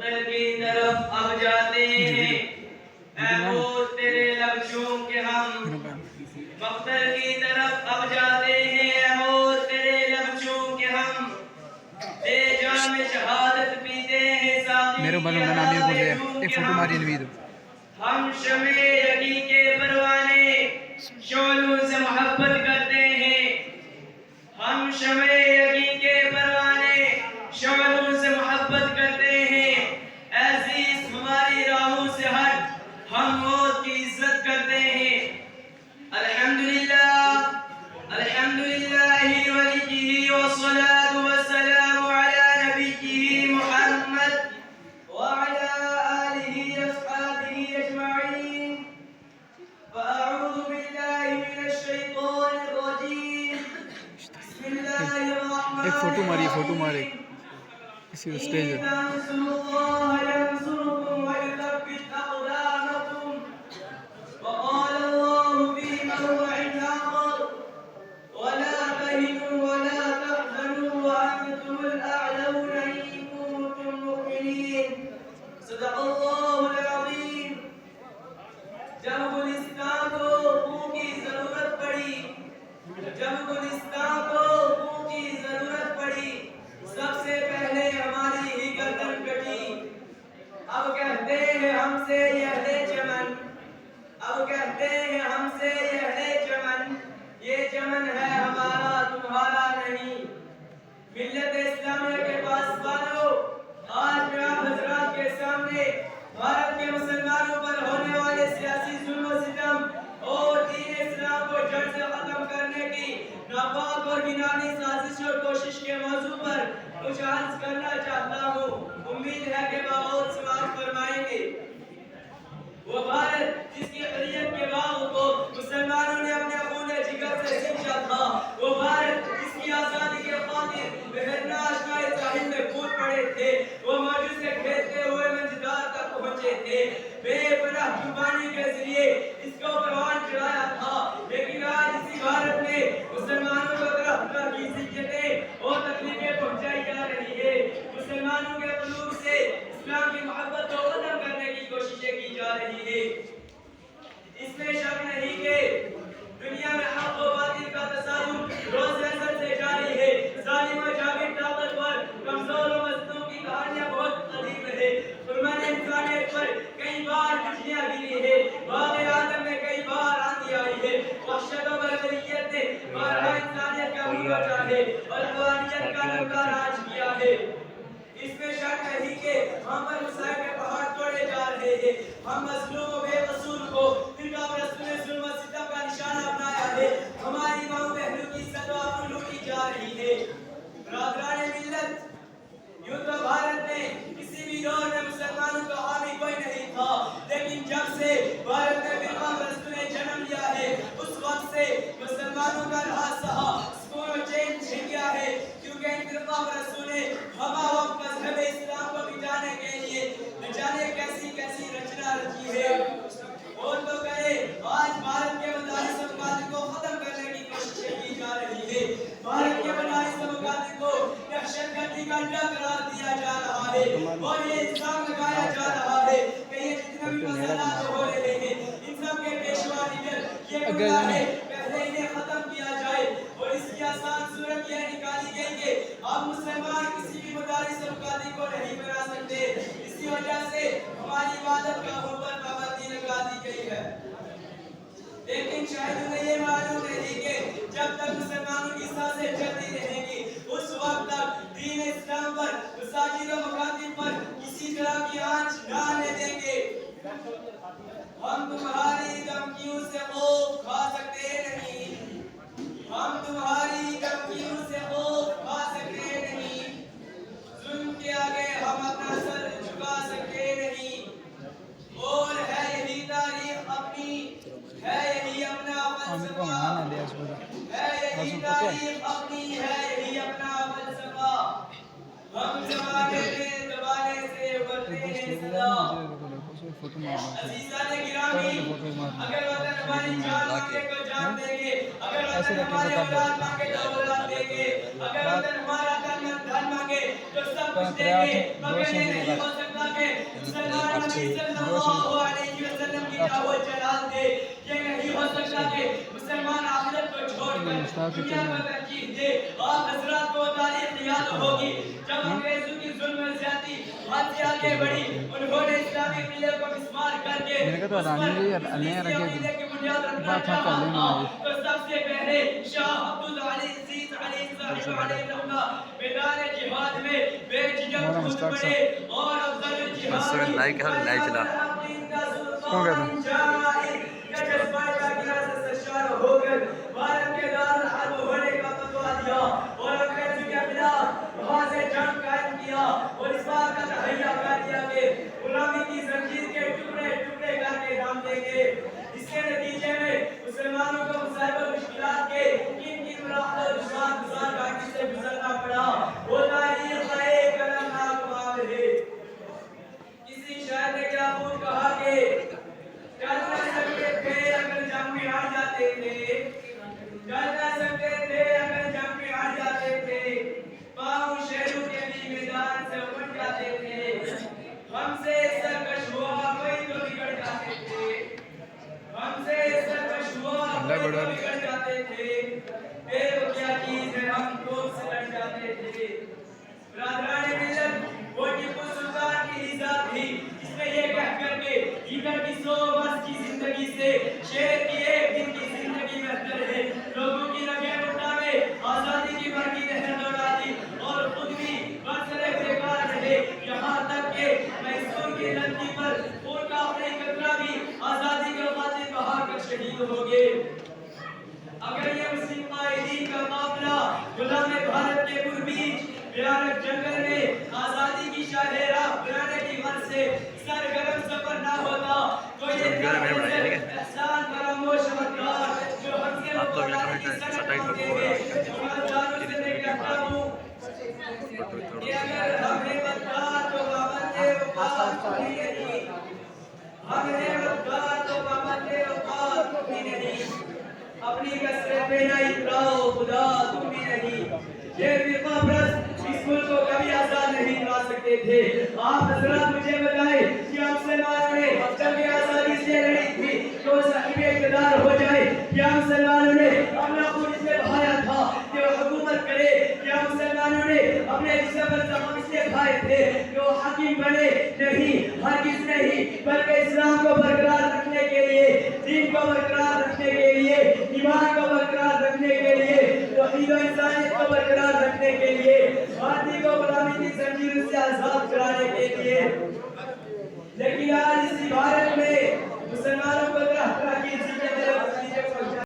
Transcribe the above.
مقتل کی طرف اب جاتے ہیں، اے ہوش تیرے لفظوں کے ہم مقتل کی طرف اب جاتے ہیں، اے ہوش تیرے لفظوں کے ہم دے جام شہادت پیتے ہیں ساقی کی عذاب جھوم کے ہم شمع یقین کے پروانے شعلوں سے محبت کرتے ہیں، ہم شمع یقین کے پروانے شعلوں سے محبت کرتے ہیں، عزیز ہماری راہوں سے ہٹ ہم موت کی عزت کرتے ہیں۔ الحمدللہ الحمدللہ ولیہ والصلاة والسلام علی نبیہ محمد وعلى آلہ اصحابہ اجمعین۔ فأعوذ باللہ من الشیطان الرجیم، بسم اللہ الرحمن ایک فوٹو ماری الرحیم۔ کسی اسٹیج إن تنصروا الله ينصركم ويثبت أقدامكم وقال الله في موضع آخر ولا تهنوا ولا تحزنوا وأنتم الأعلون إن كنتم مؤمنين صدق الله العظيم۔ جب گلستان کو خون کی ضرورت پڑی، جب گلستان کو خون کی ضرورت پڑی، سب سے پہلے ہماری ہی گردن کٹی۔ اب کہتے ہیں ہم سے یہ اہل چمن، اب کہتے ہیں ہم سے یہ اہل چمن، یہ چمن ہے ہمارا تمہارا نہیں۔ ملت اسلامیہ کے پاسبانوں، آج میں آپ حضرات کے سامنے بھارت کے مسلمانوں پر ہونے والے سیاسی ظلم و ستم اور دین اسلام کو جڑ سے ختم کرنے کی ناپاک اور گھناؤنی سازش اور کوشش کے موضوع پر کچھ عرض کرنا چاہتا ہوں، امید ہے کہ بغور سماعت فرمائیں گے۔ وہ بھارت جس کی حریت کے باغ کو مسلمانوں نے اپنے خون جگر سے سینچا تھا، وہ بھارت جس کی آزادی کے خاطر بحرنا آشنائے ساحل میں کود پڑے تھے، وہ موجود سے کھیلتے ہوئے منجدار تک پہنچے تھے، بے پناہ قربانی کے ذریعے اس کو پروان چڑھایا تھا، لیکن آج اسی بھارت میں مسلمانوں کو طرح طرح کی ذلتیں اور تکلیفیں پہنچائی جا رہی ہے، مسلمانوں کے قلوب سے اسلام کی محبت کو ختم کرنے کی کوششیں کی جا رہی ہے۔ اس میں شک نہیں کہ دنیا میں حق و باطل کا تصادم روز ازل سے جاری ہے، ظالم و جابر طاقتور کمزور و مظلوم کی کہانیاں بہت قدیم ہے۔ فرمان انسانیت پر کئی بار بجلیاں گری ہے، باغ آدم میں کئی بار آندھی آئی ہے، وحشت و بربریت نے بارہا انسانیت کا منہ نوچا ہے اور حیوانیت کا ننگا راج کیا ہے۔ اس میں شک نہیں کہ ہم پر مسائل کے پہاڑ توڑے جا رہے ہیں، ہم مظلوم و بے قصور کو فرقہ پرستوں نے ظلم و ستم کا نشانہ بنایا ہے، ہماری ماؤں بہنوں کی عزت و آبرو لوٹی جا رہی ہے۔ برادران ملت، یوں تو بھارت میں کسی بھی دور میں مسلمانوں کا حامی کوئی نہیں تھا، لیکن جب سے بھارت میں فرقہ پرستوں نے جنم لیا ہے، اس وقت سے مسلمانوں کا رہا سہا سکون و چین چھن گیا ہے، کیونکہ ان فرقہ پرستوں نے ہوا وقت مذہب اسلام کو مٹانے کے لیے نہ جانے کیسی کیسی رچنا رچی ہے۔ اور تو کہے آج بھارت کے مدارس و مکاتب کو ختم کرنے کی کوششیں کی جا رہی ہے، بھارت کے مدارس و مکاتب کو دہشت گردی کا اڈہ قرار دیا جا رہا ہے اور یہ الزام لگایا جا رہا ہے کہ یہ جتنے بھی مسائلات ہو رہے ہیں ان سب کے پیشوا لیڈر یہ گناہ ہے، پہلے انہیں ختم کیا جائے۔ اور اس کی آسان صورت یہ نکالی گئی کہ اب مسلمان کسی بھی مدارس و مکاتب کو نہیں بنا سکتے، اسی وجہ سے ہماری عبادت گاہوں پر پابندی لگا دی گئی ہے۔ لیکن شاید انہیں یہ معلوم نہیں کہ جب تک مسلمانوں کی سانسیں چلتی رہیں گی اس وقت تک دین اسلام پر مساجد و مکاتب پر کسی طرح کی آنچ نہ آنے دیں گے۔ ہم تمہاری دھمکیوں سے خوف کھا سکتے نہیں، ہم تمہاری دھمکیوں سے خوف کھا سکتے نہیں، ظلم کے آگے ہم اپنا سر جھکا سکتے نہیں، اور ہے یہی تاریخ اپنی، ہے یہی اپنا فلسفہ، ہے یہی تاریخ اپنی، ہے یہی اپنا فلسفہ، ہم زمانے میں دبانے سے ابھرتے ہیں صدا۔ عزیزان گرامی، اگر وطن ہماری جان مانگے تو جان دیں گے، اگر وطن ہماری اولاد مانگے تو اولاد دیں گے، اگر وطن ہمارا تن من جان مانگے تو سب کچھ دیں گے مگر یہ نہیں ہو سکتا کہ مسلمان نبی صلی اللہ علیہ وسلم کی دعوت جلال دے یہ نہیں ہو سکتا کہ مسلمان آخرت کو چھوڑ کر دنیا کو ترجیح دے آپ حضرات کو تاریخ یاد ہوگی جب انگریزوں کی ظلم و زیادتی حد سے آگے بڑھی انہوں نے اسلامی ملت کو مسمار کر کے اس پر عقیدے کی بنیاد رکھنا چاہا تھا تو سب سے پہلے شاہ عبدالعزیز علی صاحب علیہ الرحمہ میدان جہاد میں بے جھجک کود پڑے اور افضل الجہاد لائک چلا کون کہتا ہو کر بھارت کے دار الحرب ہونے کا فتویٰ دیا اور انگریزوں کے خلاف وہاں سے جنگ قائم کیا اور اس بات کا تہیہ کر دیا کہ غلامی کی زنجیر کے ٹکڑے ٹکڑے کر کے ڈال دیں گے اس کے نتیجے میں مسلمانوں کو مصائب و مشکلات کے کن مراحل اور دشوار گزار سے گزرنا پڑا وہ تاریخ کا ایک المناک باب ہے کسی شاعر نے کیا خود کہا کہ چل نہ سکتے تھے اگر جنگ میں ہار جاتے تھے چل نہ سکتے تھے اگر جنگ میں ہار جاتے تھے پاؤں شہروں کے بھی میدان سے اپٹ جاتے تھے ہم سے سرکش ہوا کوئی تو بگڑ جاتے تھے ہم سے سرکش ہوا کوئی تو بگڑ جاتے تھے وہ کیا چیز ہے ہم تو سے لڑ جاتے تھے برادران ملت وہ ٹیپو سلطان کی ہی ذات تھی جس نے یہ کہہ کر کے دیگر کی 100 برس کی زندگی سے شیر کی ایک دن کی زندگی بہتر ہے لوگوں کی رگیں اٹھانے آزادی کی برقی لہر دوڑا دی اور خود بھی برسرے بیکار رہے یہاں تک کہ میسور کی لڑکی پر خون کا اپنے قطرہ بھی آزادی کے خاطر بہا کر شہید ہو گئے اگر یہ مسلم قائدین کا قافلہ غلام بھارت کے پربیچ بھیانک جنگل میں آزادی کی شاہ راہ بلانے کی غرض سے سرگرم سفر نہ ہوتا تو یہ احسان فراموش مدار جو ہم سے مقابلہ کی سڑک ہوتے ہیں جانوں سے میں کہتا ہوں کہ اگر ہم نے مدار تو پابندے وقات بھی نہیں ہم نے مدار تو پابندے وقات بھی نہیں اپنی کثرت پہ نہ اتراؤ خدا تم بھی نہیں یہ فرقہ پرست اس ملک کو کبھی آزاد نہیں کرا سکتے تھے آپ حضرات مجھے بتائیں کیا مسلمانوں نے جنگ آزادی سے لڑی تھی کہ وہ صاحب اقتدار ہو جائے کیا مسلمانوں نے اپنا خون اس میں بہایا تھا کہ وہ حکومت کرے کیا مسلمانوں نے اپنے جسم پر زخم اس لیے کھائے تھے کہ وہ حاکم بنے نہیں ہرگز نہیں بلکہ اسلام کو برقرار رکھنے کے لیے دین کو برقرار رکھنے کے لیے ایمان کو برقرار رکھنے کے لیے توحید و انسانیت کو برقرار رکھنے کے لیے بھارتی کو غلامی کی زنجیر سے آزاد کرانے کے لیے